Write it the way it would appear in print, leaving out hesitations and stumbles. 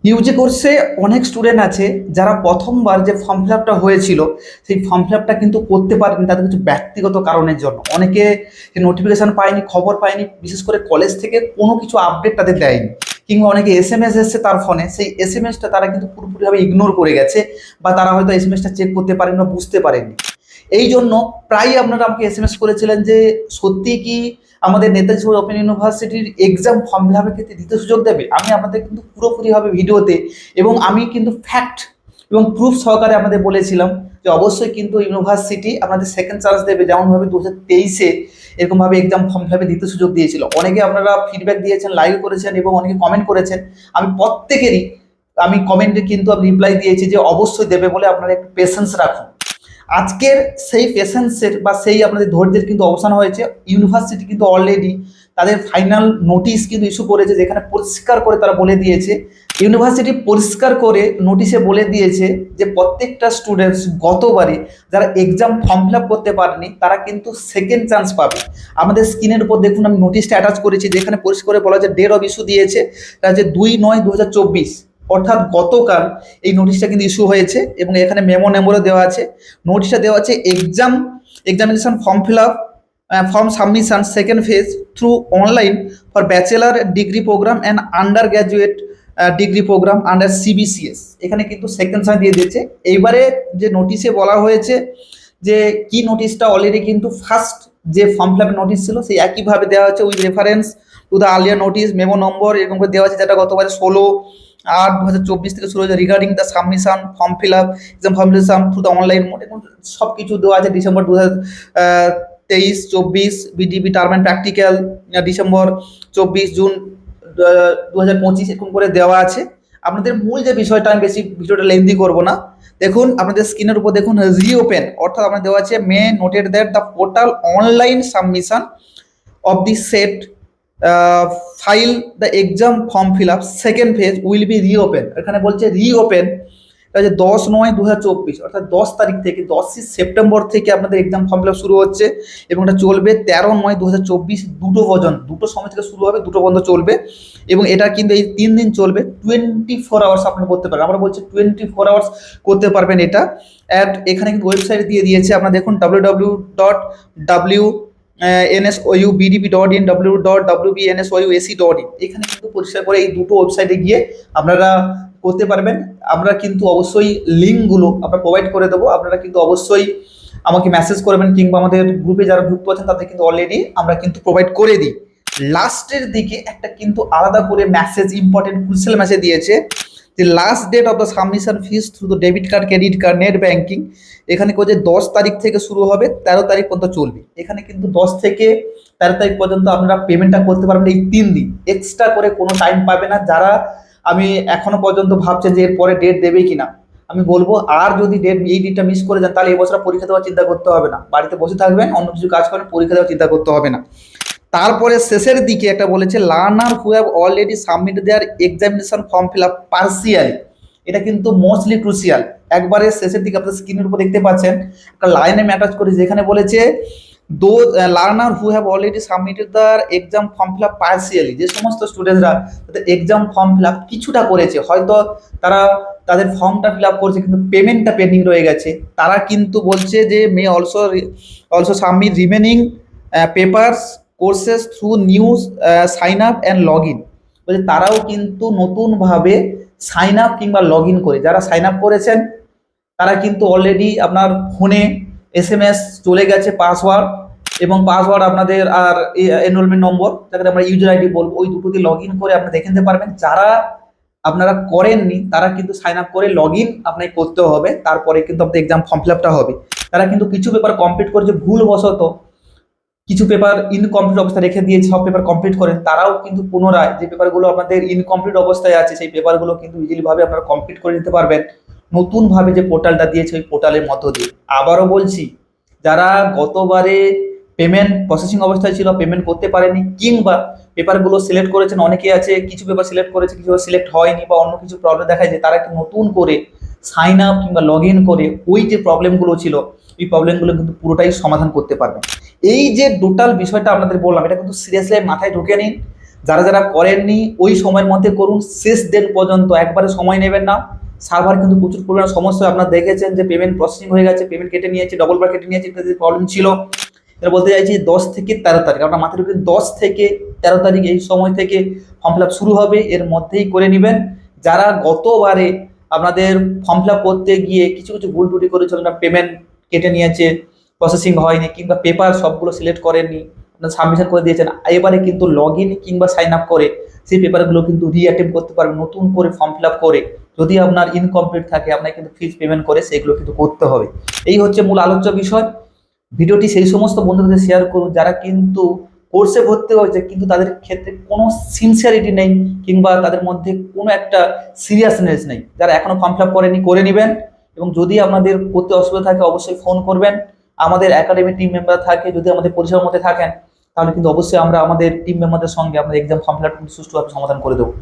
Yuji কোর্সে অনেক student আছে যারা প্রথমবার যে ফর্ম ফিল আপটা হয়েছিল সেই ফর্ম ফিল আপটা কিন্তু করতে পারেনি তাদের কিছু ব্যক্তিগত কারণের জন্য। অনেকে নোটিফিকেশন পায়নি, খবর পায়নি, বিশেষ করে কলেজ থেকে কোনো কিছু আপডেট তাদের দেয়নি, কিংবা অনেকে এসএমএস এসছে তার ফোনে, সেই এসএমএসটা তারা কিন্তু পুরোপুরিভাবে ইগনোর করে গেছে, বা তারা হয়তো এসএমএসটা চেক করতে পারেনি বা বুঝতে পারেননি। এই জন্য প্রায় আপনারা আমাকে এসএমএস করেছিলেন যে সত্যি কি আমাদের নেতাজি সুভাষ ওপেন ইউনিভার্সিটির এক্সাম ফর্ম ফিল আপের ক্ষেত্রে দ্বিতীয় সুযোগ দেবে। আমি আপনাদের কিন্তু পুরোপুরিভাবে ভিডিওতে এবং আমি কিন্তু ফ্যাক্ট এবং প্রুফ সহকারে আমাদের বলেছিলাম যে অবশ্যই কিন্তু ইউনিভার্সিটি আপনাদের সেকেন্ড চান্স দেবে, যেমনভাবে 2023-এ এরকমভাবে এক্সাম ফর্ম ফিল আপে দ্বিতীয় সুযোগ দিয়েছিল। অনেকে আপনারা ফিডব্যাক দিয়েছেন, লাইক করেছেন এবং অনেকে কমেন্ট করেছেন। আমি প্রত্যেকেরই আমি কমেন্টে কিন্তু আমি রিপ্লাই দিয়েছি যে অবশ্যই দেবে বলে আপনারা একটু পেশেন্স রাখুন। আজকের সেই পেশেন্সের বা সেই আপনাদের ধৈর্যের কিন্তু অবসান হয়েছে। ইউনিভার্সিটি কিন্তু অলরেডি তাদের ফাইনাল নোটিশ কিন্তু ইস্যু করেছে, যেখানে পরিষ্কার করে তারা বলে দিয়েছে, ইউনিভার্সিটি পরিষ্কার করে নোটিশে বলে দিয়েছে যে প্রত্যেকটা স্টুডেন্টস গতবারে যারা এক্সাম ফর্ম ফিল আপ করতে পারেনি তারা কিন্তু সেকেন্ড চান্স পাবে। আমাদের স্ক্রিনের উপর দেখুন, আমি নোটিশটা অ্যাটাচ করেছি, যেখানে পরিষ্কার করে বলা যায় ডেট অফ ইস্যু দিয়েছে, এটা যে 2/9/2024, অর্থাৎ গতকাল এই নোটিশটা কিন্তু ইস্যু হয়েছে। এবং এখানে মেমো নম্বরও দেওয়া আছে। নোটিশটা দেওয়া আছে examination form fill up form submission second phase through online for bachelor degree programme and undergraduate degree programme under CBCS. এখানে কিন্তু সেকেন্ড সময় দিয়ে দিয়েছে। এইবারে যে নোটিশে বলা হয়েছে যে কি নোটিশটা অলরেডি কিন্তু ফার্স্ট যে ফর্ম ফিল আপের নোটিশ ছিল সেই একইভাবে দেওয়া হচ্ছে with reference to the earlier notice memo number এরকম করে দেওয়া আছে, যেটা গতবারে 16/8/2024 থেকে শুরু হয়েছে regarding the submission form fill up exam formulation through the online mode. এবং সব কিছু দেওয়া আছে। December 2023-24 BDB term and practical, December 24, June 2025 এরকম করে দেওয়া আছে। আপনাদের মূল যে বিষয়টা, আমি বেশি ভিডিওটা লেন্দি করব না, দেখুন আপনাদের স্ক্রিনের উপর দেখুন রিওপেন, অর্থাৎ আপনার দেওয়া আছে may noted that the portal online submission of the set file the exam form fill up second phase will be reopen। এখানে বলছে রিওপেন, এটা হচ্ছে 10/9/2024, অর্থাৎ 10 তারিখ থেকে 10ই সেপ্টেম্বর থেকে আপনাদের এক্সাম ফর্ম ফিল আপ শুরু হচ্ছে এবং এটা চলবে 13/9/2024 দুটো পর্যন্ত। দুটো সময় থেকে শুরু হবে, দুটো পর্যন্ত চলবে। এবং এটা কিন্তু এই 3 দিন চলবে, 24 আওয়ার্স আপনারা করতে পারবেন। আমরা বলছি 24 আওয়ার্স করতে পারবেন এটা। অ্যাট এখানে কিন্তু ওয়েবসাইট দিয়ে দিয়েছে, আপনারা দেখুন www.nsou.bdp.in www.wbnsoua.ac.in। এখানে কিন্তু পরিষ্কার করে এই দুটো ওয়েবসাইটে গিয়ে আপনারা করতে পারবেন। আমরা কিন্তু অবশ্যই লিঙ্কগুলো আমরা প্রোভাইড করে দেবো, আপনারা কিন্তু অবশ্যই আমাকে মেসেজ করবেন, কিংবা আমাদের গ্রুপে যারা যুক্ত আছেন তাদের কিন্তু অলরেডি আমরা কিন্তু প্রোভাইড করে দিই। লাস্টের দিকে একটা কিন্তু আলাদা করে মেসেজ, ইম্পর্টেন্ট ক্রুশিয়াল মেসেজ দিয়েছে যে last date of the submission fees through the debit card, credit card, net banking. এখানে যে 10 তারিখ থেকে শুরু হবে, 13 তারিখ পর্যন্ত চলবে। এখানে কিন্তু 10 থেকে 13 তারিখ পর্যন্ত আপনারা পেমেন্টটা করতে পারবেন এই 3 দিন, এক্সট্রা করে কোনো টাইম পাবে না। যারা আমি এখনো পর্যন্ত ভাবছেন যে এরপরে ডেট দেবে কিনা, আমি বলবো আর যদি এই ডেটটা মিস করে যান তাহলে এই বছর পরীক্ষা দেওয়ার চিন্তা করতে হবে না, বাড়িতে বসে থাকবেন, অন্য কিছু কাজ করেন, পরীক্ষা দেওয়ার চিন্তা করতে হবে না। তারপরে শেষের দিকে একটা বলেছে learner who have already submit their examination form fill up partially. এটা কিন্তু মোস্টলি ক্রুশিয়াল। একবারে শেষের দিকে আপনার স্ক্রিনের উপর দেখতে পাচ্ছেন একটা লাইন আমি অ্যাটাচ করি, যেখানে বলেছে দো learner who have already submitted the exam form fill up partially. যে সমস্ত স্টুডেন্টরা তাদের এক্সাম ফর্ম ফিল আপ কিছুটা করেছে, হয়তো তারা তাদের ফর্মটা ফিল আপ করেছে কিন্তু পেমেন্টটা পেন্ডিং রয়ে গেছে, তারা কিন্তু বলছে যে may also submit remaining papers courses through new sign up and log in. বলছে তারাও কিন্তু নতুনভাবে সাইন আপ কিংবা লগ ইন করে, যারা সাইন আপ করেছেন তারা কিন্তু অলরেডি আপনার ফোনে এসএমএস চলে গেছে পাসওয়ার্ড এবং পাসওয়ার্ড আপনাদের আর এনরোলমেন্ট নম্বর, যাকে আমরা ইউজার আইডি বলবো, ওই দুটো দিয়ে লগ ইন করে আপনি দেখে নিতে পারবেন। যারা আপনারা করেননি তারা কিন্তু সাইন আপ করে লগ ইন আপনাকে করতে হবে, তারপরে কিন্তু আপনাদের এক্সাম ফর্ম ফিল আপটা হবে। তারা কিন্তু কিছু পেপার কমপ্লিট করেছে ভুলবশত, কিছু পেপার ইনকমপ্লিট অবস্থায় রেখে দিয়েছে, সব পেপার কমপ্লিট করেন, তারাও কিন্তু পুনরায় যে পেপারগুলো আপনাদের ইনকমপ্লিট অবস্থায় আছে সেই পেপারগুলো কিন্তু ইজিলি ভাবে আপনারা কমপ্লিট করে নিতে পারবেন নতুনভাবে যে পোর্টালটা দিয়েছে ওই পোর্টালের মধ্য দিয়ে। আবারও বলছি, যারা গতবারে পেমেন্ট প্রসেসিং অবস্থায় ছিল, পেমেন্ট করতে পারেনি, কিংবা পেপারগুলো সিলেক্ট করেছেন, অনেকে আছে কিছু পেপার সিলেক্ট করেছে, কিছু সিলেক্ট হয়নি বা অন্য কিছু প্রবলেম দেখা যায়, তারা একটু নতুন করে সাইন আপ কিংবা লগ ইন করে ওই যে প্রবলেমগুলো ছিল এই প্রবলেমগুলো কিন্তু পুরোটাই সমাধান করতে পারবেন। এই যে টোটাল বিষয়টা আপনাদের বললাম, এটা কিন্তু সিরিয়াসলি মাথায় ঢুকে নিন। যারা যারা করেননি ওই সময়ের মধ্যে করুন, শেষ দিন পর্যন্ত একবারে সময় নেবেন না। সার্ভার কিন্তু প্রচুর পরিমাণে সমস্যা, আপনারা দেখেছেন যে পেমেন্ট প্রসেসিং হয়ে গেছে, পেমেন্ট কেটে নিয়েছে, ডবল বার কেটে নিয়েছে, ইত্যাদি প্রবলেম ছিল। এটা বলতে চাইছি 10 থেকে 13 তারিখ, আপনার মাথায় রেখে 10 থেকে 13 তারিখ এই সময় থেকে ফর্ম ফিল আপ শুরু হবে, এর মধ্যেই করে নেবেন। যারা গতবারে আপনাদের ফর্ম ফিল আপ করতে গিয়ে কিছু কিছু ভুল ত্রুটি করেছিল না, পেমেন্ট কেটে নিয়েছে, প্রসেসিং হয়নি, কিংবা পেপার সবগুলো সিলেক্ট করেননি, আপনার সাবমিশন করে দিয়েছেন, এবারে কিন্তু লগ ইন কিংবা সাইন আপ করে সেই পেপারগুলো কিন্তু রিঅ্যাটেম্প করতে পারবেন, নতুন করে ফর্ম ফিল আপ করে। যদি আপনার ইনকমপ্লিট থাকে আপনাকে কিন্তু ফিজ পেমেন্ট করে সেগুলো কিন্তু করতে হবে। এই হচ্ছে মূল আলোচ্য বিষয়। ভিডিওটি সেই সমস্ত বন্ধুদের শেয়ার করুন যারা কিন্তু কোর্সে ভর্তি হয়েছে কিন্তু তাদের ক্ষেত্রে কোনো সিনসিয়ারিটি নেই, কিংবা তাদের মধ্যে কোনো একটা সিরিয়াসনেস নেই। যারা এখনো ফর্ম ফিল আপ করেনি করে নেবেন, এবং যদি আপনাদের করতে অসুবিধা থাকে অবশ্যই ফোন করবেন। আমাদের একাডেমি টিম মেম্বার থাকে, যদি আমাদের পরিষেবার মধ্যে থাকেন তাহলে কিন্তু অবশ্যই আমরা আমাদের টিম মেম্বারদের সঙ্গে আপনাদের এক্সাম ফর্ম ফিল আপ সুষ্ঠুভাবে সমাধান করে দেবো।